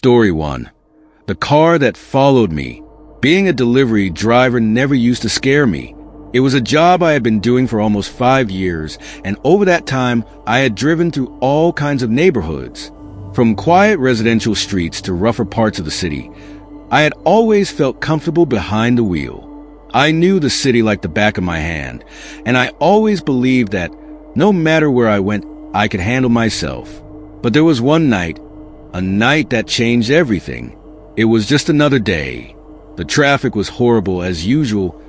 Story 1. The car that followed me. Being a delivery driver never used to scare me. It was a job I had been doing for almost 5 years, and over that time, I had driven through all kinds of neighborhoods. From quiet residential streets to rougher parts of the city, I had always felt comfortable behind the wheel. I knew the city like the back of my hand, and I always believed that no matter where I went, I could handle myself. But there was one night, a night that changed everything. It was just another day. The traffic was horrible as usual,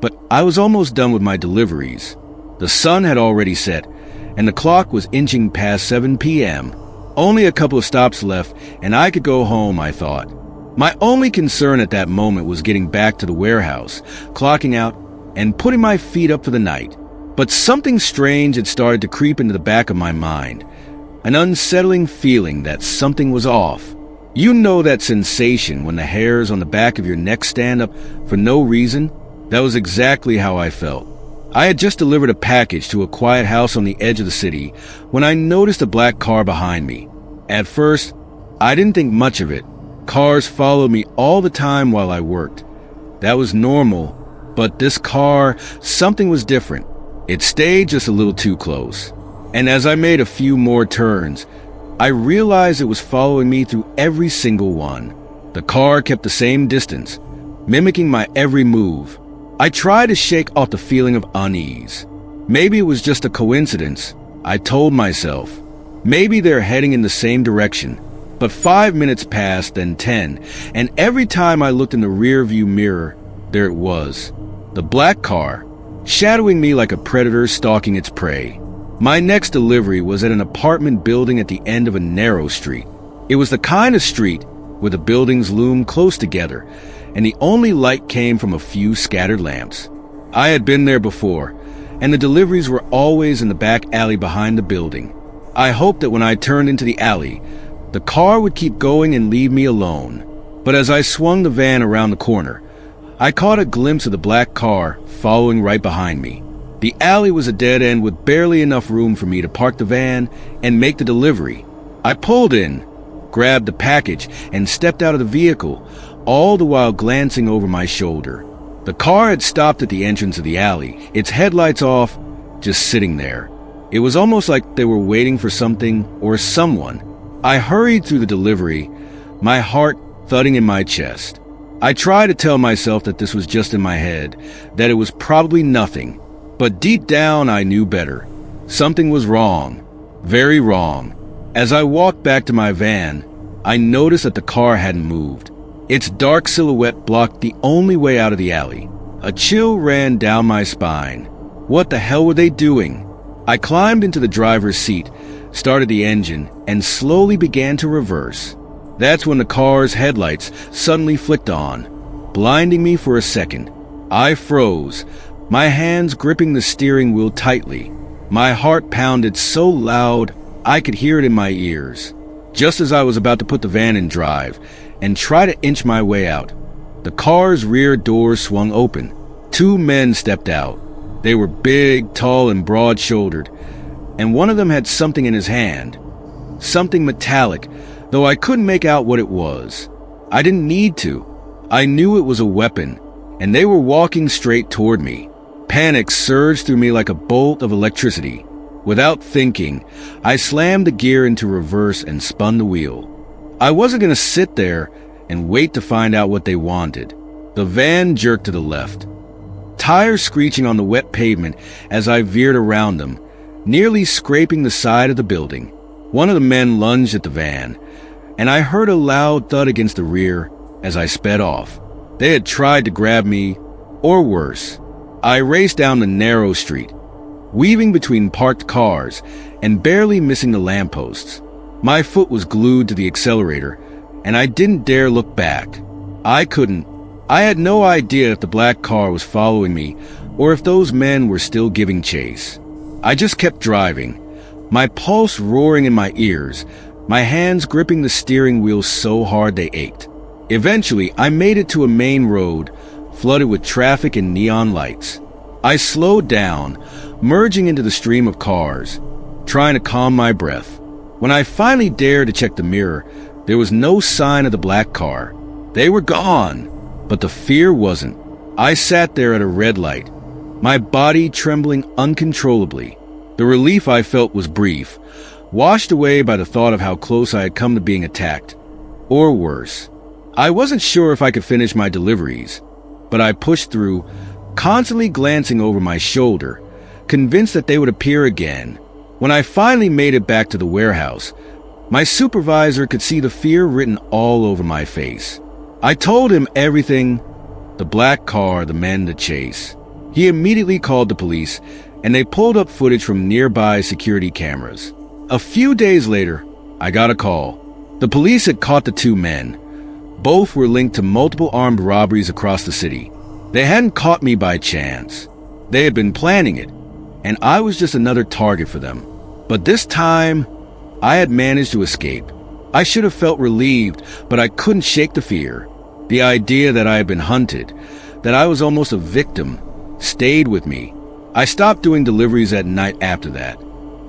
but I was almost done with my deliveries. The sun had already set, and the clock was inching past 7 p.m. Only a couple of stops left, and I could go home, I thought. My only concern at that moment was getting back to the warehouse, clocking out, and putting my feet up for the night. But something strange had started to creep into the back of my mind. An unsettling feeling that something was off. You know that sensation when the hairs on the back of your neck stand up for no reason? That was exactly how I felt. I had just delivered a package to a quiet house on the edge of the city when I noticed a black car behind me. At first, I didn't think much of it. Cars followed me all the time while I worked. That was normal, but this car, something was different. It stayed just a little too close. And as I made a few more turns, I realized it was following me through every single one. The car kept the same distance, mimicking my every move. I tried to shake off the feeling of unease. Maybe it was just a coincidence, I told myself. Maybe they're heading in the same direction. But 5 minutes passed, then 10, and every time I looked in the rearview mirror, there it was. The black car, shadowing me like a predator stalking its prey. My next delivery was at an apartment building at the end of a narrow street. It was the kind of street where the buildings loom close together, and the only light came from a few scattered lamps. I had been there before, and the deliveries were always in the back alley behind the building. I hoped that when I turned into the alley, the car would keep going and leave me alone. But as I swung the van around the corner, I caught a glimpse of the black car following right behind me. The alley was a dead end with barely enough room for me to park the van and make the delivery. I pulled in, grabbed the package, and stepped out of the vehicle, all the while glancing over my shoulder. The car had stopped at the entrance of the alley, its headlights off, just sitting there. It was almost like they were waiting for something or someone. I hurried through the delivery, my heart thudding in my chest. I tried to tell myself that this was just in my head, that it was probably nothing. But deep down, I knew better. Something was wrong. Very wrong. As I walked back to my van, I noticed that the car hadn't moved. Its dark silhouette blocked the only way out of the alley. A chill ran down my spine. What the hell were they doing? I climbed into the driver's seat, started the engine, and slowly began to reverse. That's when the car's headlights suddenly flicked on, blinding me for a second. I froze, my hands gripping the steering wheel tightly. My heart pounded so loud I could hear it in my ears. Just as I was about to put the van in drive and try to inch my way out, the car's rear door swung open. 2 men stepped out. They were big, tall, and broad-shouldered, and one of them had something in his hand. Something metallic, though I couldn't make out what it was. I didn't need to. I knew it was a weapon, and they were walking straight toward me. Panic surged through me like a bolt of electricity. Without thinking, I slammed the gear into reverse and spun the wheel. I wasn't going to sit there and wait to find out what they wanted. The van jerked to the left, tires screeching on the wet pavement as I veered around them, nearly scraping the side of the building. One of the men lunged at the van, and I heard a loud thud against the rear as I sped off. They had tried to grab me, or worse. I raced down the narrow street, weaving between parked cars and barely missing the lampposts. My foot was glued to the accelerator, and I didn't dare look back. I couldn't. I had no idea if the black car was following me or if those men were still giving chase. I just kept driving, my pulse roaring in my ears, my hands gripping the steering wheel so hard they ached. Eventually, I made it to a main road, flooded with traffic and neon lights. I slowed down, merging into the stream of cars, trying to calm my breath. When I finally dared to check the mirror, There was no sign of the black car. They were gone, but the fear wasn't. I sat there at a red light, my body trembling uncontrollably. The relief I felt was brief, washed away by the thought of how close I had come to being attacked. Or worse. I wasn't sure if I could finish my deliveries, but I pushed through, constantly glancing over my shoulder, convinced that they would appear again. When I finally made it back to the warehouse, my supervisor could see the fear written all over my face. I told him everything: the black car, the men, the chase. He immediately called the police, and they pulled up footage from nearby security cameras. A few days later, I got a call. The police had caught the two men. Both were linked to multiple armed robberies across the city. They hadn't caught me by chance. They had been planning it, and I was just another target for them. But this time, I had managed to escape. I should have felt relieved, but I couldn't shake the fear. The idea that I had been hunted, that I was almost a victim, stayed with me. I stopped doing deliveries at night after that.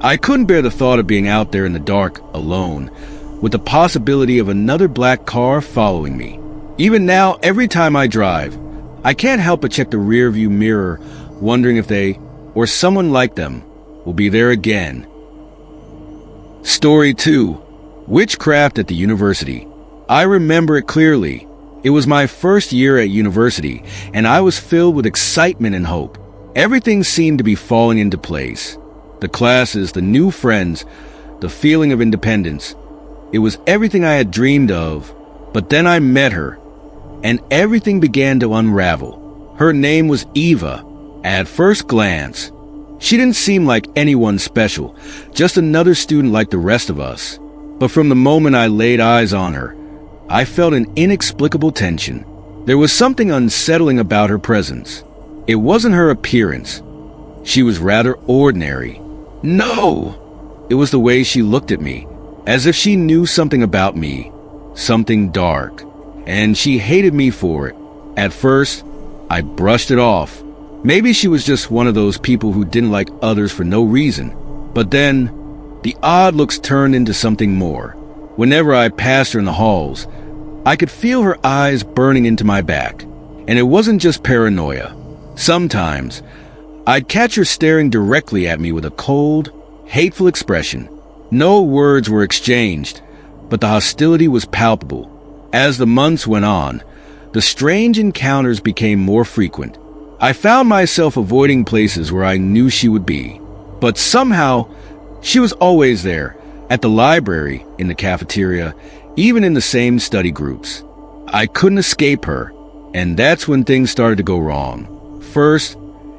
I couldn't bear the thought of being out there in the dark, alone, with the possibility of another black car following me. Even now, every time I drive, I can't help but check the rearview mirror, wondering if they, or someone like them, will be there again. Story 2. Witchcraft at the University. I remember it clearly. It was my first year at university, and I was filled with excitement and hope. Everything seemed to be falling into place. The classes, the new friends, the feeling of independence. It was everything I had dreamed of. But then I met her, and everything began to unravel. Her name was Eva. At first glance, she didn't seem like anyone special, just another student like the rest of us. But from the moment I laid eyes on her, I felt an inexplicable tension. There was something unsettling about her presence. It wasn't her appearance. She was rather ordinary. No! It was the way she looked at me, as if she knew something about me, something dark, and she hated me for it. At first, I brushed it off. Maybe she was just one of those people who didn't like others for no reason. But then, the odd looks turned into something more. Whenever I passed her in the halls, I could feel her eyes burning into my back. And it wasn't just paranoia. Sometimes, I'd catch her staring directly at me with a cold, hateful expression. No words were exchanged, but the hostility was palpable. As the months went on, the strange encounters became more frequent. I found myself avoiding places where I knew she would be. But somehow, she was always there, at the library, in the cafeteria, even in the same study groups. I couldn't escape her, and that's when things started to go wrong. First,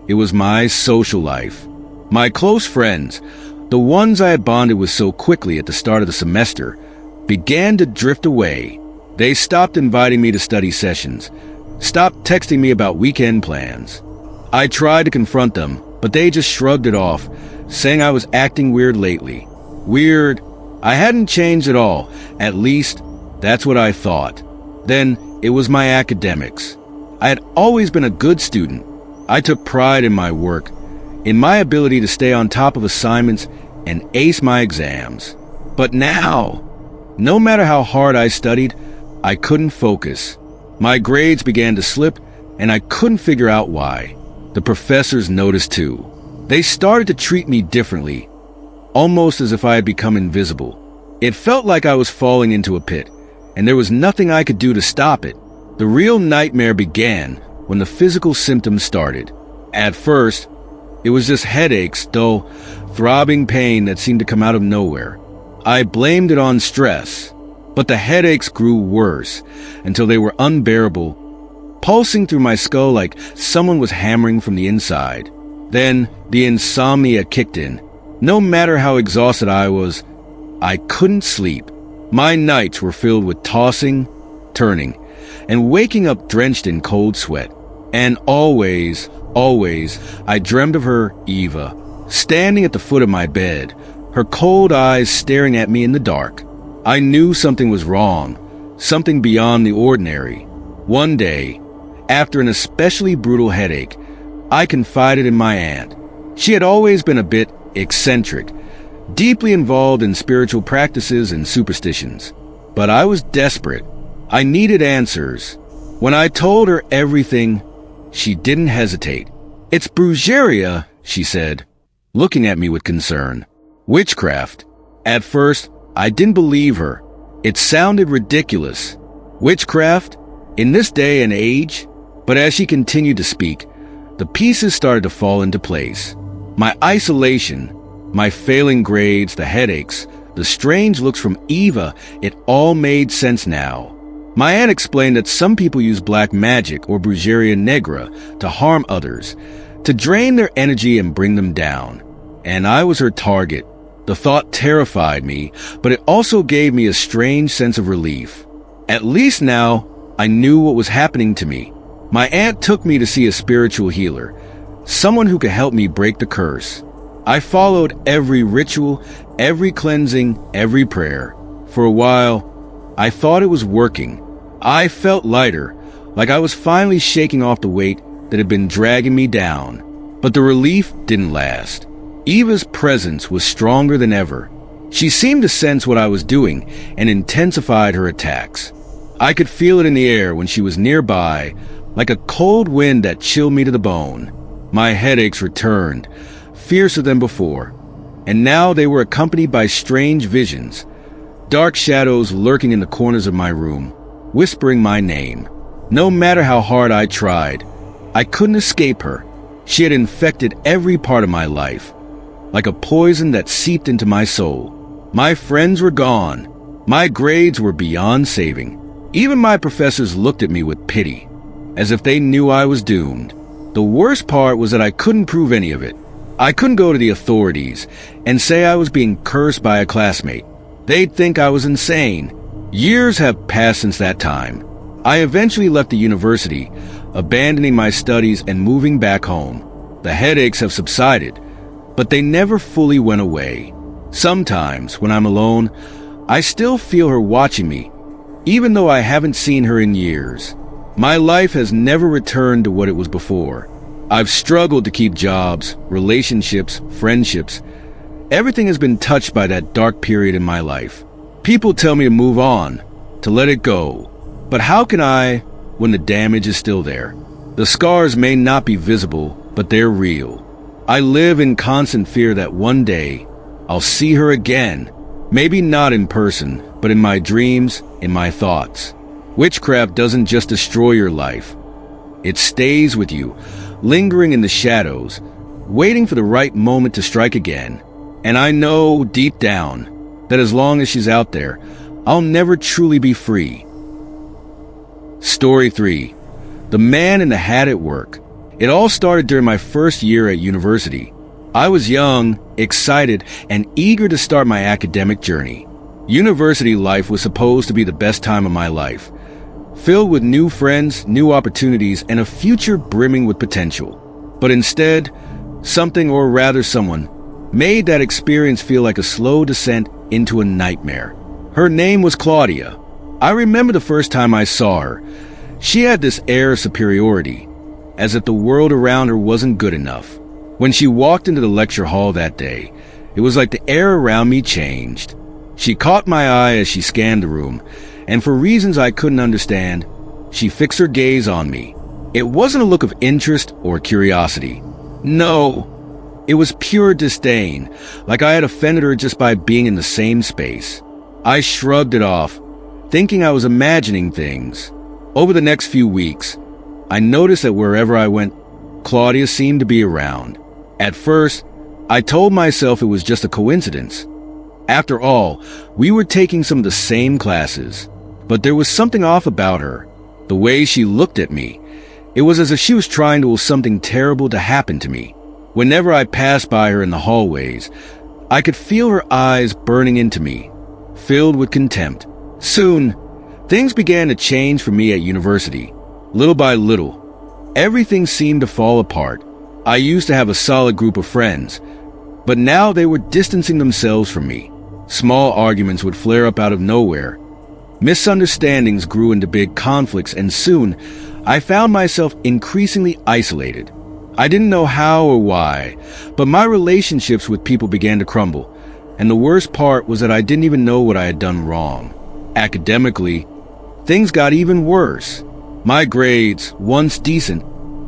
it was my social life. My close friends, the ones I had bonded with so quickly at the start of the semester, began to drift away. They stopped inviting me to study sessions, stopped texting me about weekend plans. I tried to confront them, but they just shrugged it off, saying I was acting weird lately. Weird? I hadn't changed at all. At least, that's what I thought. Then, it was my academics. I had always been a good student. I took pride in my work, in my ability to stay on top of assignments and ace my exams. But now, no matter how hard I studied, I couldn't focus. My grades began to slip, and I couldn't figure out why. The professors noticed too. They started to treat me differently, almost as if I had become invisible. It felt like I was falling into a pit, and there was nothing I could do to stop it. The real nightmare began when the physical symptoms started. At first, it was just headaches, dull, throbbing pain that seemed to come out of nowhere. I blamed it on stress, but the headaches grew worse until they were unbearable, pulsing through my skull like someone was hammering from the inside. Then the insomnia kicked in. No matter how exhausted I was, I couldn't sleep. My nights were filled with tossing, turning, and waking up drenched in cold sweat. And always, I dreamed of her, Eva, standing at the foot of my bed, her cold eyes staring at me in the dark. I knew something was wrong, something beyond the ordinary. One day, after an especially brutal headache, I confided in my aunt. She had always been a bit eccentric, deeply involved in spiritual practices and superstitions. but I was desperate. I needed answers. When I told her everything, she didn't hesitate. "It's brujeria," she said, looking at me with concern. "Witchcraft." At first, I didn't believe her. It sounded ridiculous. Witchcraft? In this day and age? But as she continued to speak, the pieces started to fall into place. My isolation, my failing grades, the headaches, the strange looks from Eva, it all made sense now. My aunt explained that some people use black magic or brujeria negra to harm others, to drain their energy and bring them down. And I was her target. The thought terrified me, but it also gave me a strange sense of relief. At least now, I knew what was happening to me. My aunt took me to see a spiritual healer, someone who could help me break the curse. I followed every ritual, every cleansing, every prayer. For a while, I thought it was working. I felt lighter, like I was finally shaking off the weight that had been dragging me down. But the relief didn't last. Eva's presence was stronger than ever. She seemed to sense what I was doing and intensified her attacks. I could feel it in the air when she was nearby, like a cold wind that chilled me to the bone. My headaches returned, fiercer than before, and now they were accompanied by strange visions, dark shadows lurking in the corners of my room, whispering my name. No matter how hard I tried, I couldn't escape her. She had infected every part of my life, like a poison that seeped into my soul. My friends were gone. My grades were beyond saving. Even my professors looked at me with pity, as if they knew I was doomed. The worst part was that I couldn't prove any of it. I couldn't go to the authorities and say I was being cursed by a classmate. They'd think I was insane. Years have passed since that time. I eventually left the university, abandoning my studies and moving back home. The headaches have subsided, but they never fully went away. Sometimes, when I'm alone, I still feel her watching me, even though I haven't seen her in years. My life has never returned to what it was before. I've struggled to keep jobs, relationships, friendships. Everything has been touched by that dark period in my life. People tell me to move on, to let it go. But how can I, when the damage is still there? The scars may not be visible, but they're real. I live in constant fear that one day I'll see her again. Maybe not in person, but in my dreams, in my thoughts. Witchcraft doesn't just destroy your life. It stays with you, lingering in the shadows, waiting for the right moment to strike again. And I know deep down that as long as she's out there, I'll never truly be free. Story 3. The Man in the Hat at Work. It all started during my first year at university. I was young, excited, and eager to start my academic journey. University life was supposed to be the best time of my life, filled with new friends, new opportunities, and a future brimming with potential. But instead, something, or rather someone, made that experience feel like a slow descent into a nightmare. Her name was Claudia. I remember the first time I saw her. She had this air of superiority, as if the world around her wasn't good enough. When she walked into the lecture hall that day, it was like the air around me changed. She caught my eye as she scanned the room, and for reasons I couldn't understand, she fixed her gaze on me. It wasn't a look of interest or curiosity. No, it was pure disdain, like I had offended her just by being in the same space. I shrugged it off, thinking I was imagining things. Over the next few weeks, I noticed that wherever I went, Claudia seemed to be around. At first, I told myself it was just a coincidence. After all, we were taking some of the same classes, but there was something off about her. The way she looked at me, it was as if she was trying to will something terrible to happen to me. Whenever I passed by her in the hallways, I could feel her eyes burning into me, filled with contempt. Soon, things began to change for me at university. Little by little, everything seemed to fall apart. I used to have a solid group of friends, but now they were distancing themselves from me. Small arguments would flare up out of nowhere. Misunderstandings grew into big conflicts, and soon I found myself increasingly isolated. I didn't know how or why, but my relationships with people began to crumble, and the worst part was that I didn't even know what I had done wrong. Academically, things got even worse. My grades, once decent,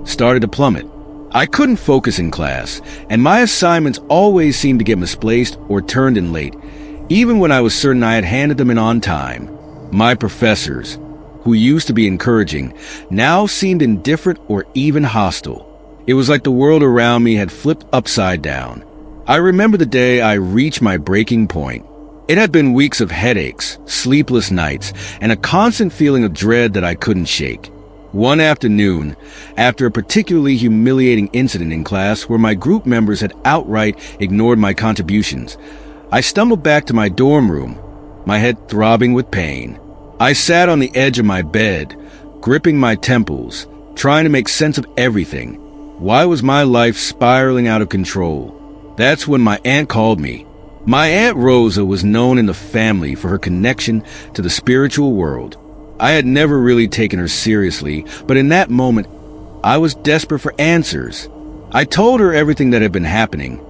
started to plummet. I couldn't focus in class, and my assignments always seemed to get misplaced or turned in late, even when I was certain I had handed them in on time. My professors, who used to be encouraging, now seemed indifferent or even hostile. It was like the world around me had flipped upside down. I remember the day I reached my breaking point. It had been weeks of headaches, sleepless nights, and a constant feeling of dread that I couldn't shake. One afternoon, after a particularly humiliating incident in class where my group members had outright ignored my contributions, I stumbled back to my dorm room, my head throbbing with pain. I sat on the edge of my bed, gripping my temples, trying to make sense of everything. Why was my life spiraling out of control? That's when my aunt called me. My Aunt Rosa was known in the family for her connection to the spiritual world. I had never really taken her seriously, but in that moment, I was desperate for answers. I told her everything that had been happening,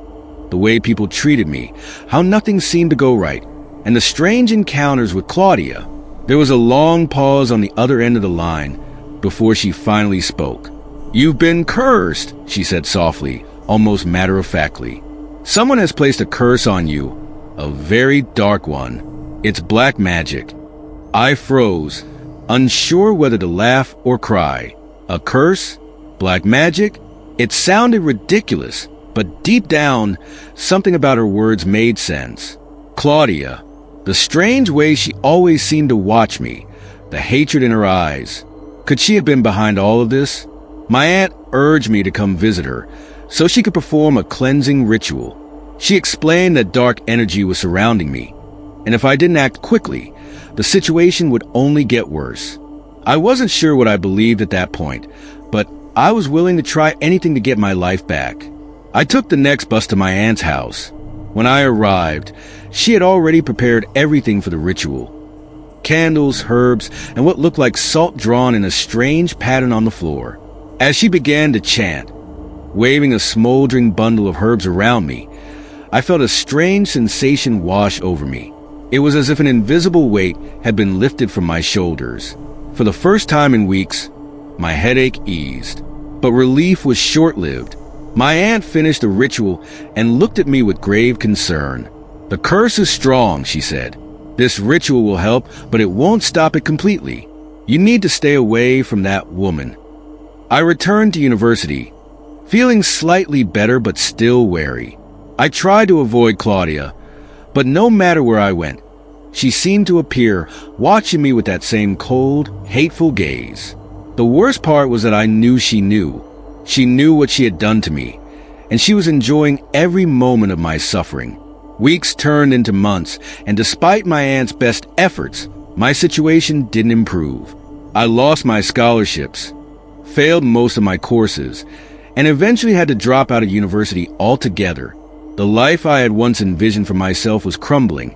the way people treated me, how nothing seemed to go right, and the strange encounters with Claudia. There was a long pause on the other end of the line before she finally spoke. "You've been cursed," she said softly, almost matter-of-factly. "Someone has placed a curse on you, a very dark one. It's black magic." I froze, unsure whether to laugh or cry. A curse? Black magic? It sounded ridiculous, but deep down, something about her words made sense. Claudia. The strange way she always seemed to watch me, the hatred in her eyes. Could she have been behind all of this? My aunt urged me to come visit her, so she could perform a cleansing ritual. She explained that dark energy was surrounding me, and if I didn't act quickly, the situation would only get worse. I wasn't sure what I believed at that point, but I was willing to try anything to get my life back. I took the next bus to my aunt's house. When I arrived, she had already prepared everything for the ritual. Candles, herbs, and what looked like salt drawn in a strange pattern on the floor. As she began to chant, waving a smoldering bundle of herbs around me, I felt a strange sensation wash over me. It was as if an invisible weight had been lifted from my shoulders. For the first time in weeks, my headache eased. But relief was short-lived. My aunt finished the ritual and looked at me with grave concern. "The curse is strong," she said. "This ritual will help, but it won't stop it completely. You need to stay away from that woman." I returned to university, feeling slightly better but still wary. I tried to avoid Claudia, but no matter where I went, she seemed to appear, watching me with that same cold, hateful gaze. The worst part was that I knew she knew. She knew what she had done to me, and she was enjoying every moment of my suffering. Weeks turned into months, and despite my aunt's best efforts, my situation didn't improve. I lost my scholarships, failed most of my courses, and eventually had to drop out of university altogether. The life I had once envisioned for myself was crumbling,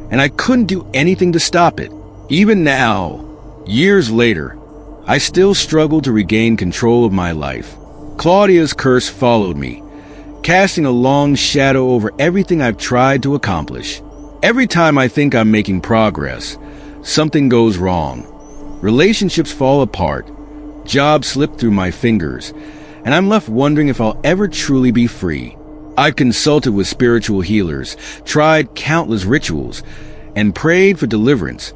and I couldn't do anything to stop it. Even now, years later, I still struggle to regain control of my life. Claudia's curse followed me, casting a long shadow over everything I've tried to accomplish. Every time I think I'm making progress, something goes wrong. Relationships fall apart, jobs slip through my fingers, and I'm left wondering if I'll ever truly be free. I've consulted with spiritual healers, tried countless rituals, and prayed for deliverance,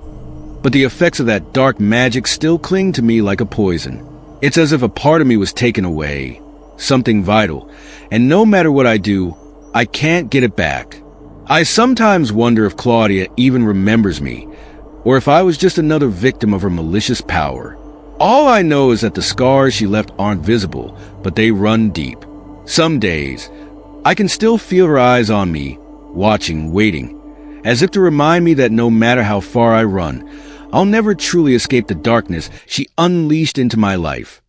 but the effects of that dark magic still cling to me like a poison. It's as if a part of me was taken away, something vital, and no matter what I do, I can't get it back. I sometimes wonder if Claudia even remembers me, or if I was just another victim of her malicious power. All I know is that the scars she left aren't visible, but they run deep. Some days, I can still feel her eyes on me, watching, waiting, as if to remind me that no matter how far I run, I'll never truly escape the darkness she unleashed into my life.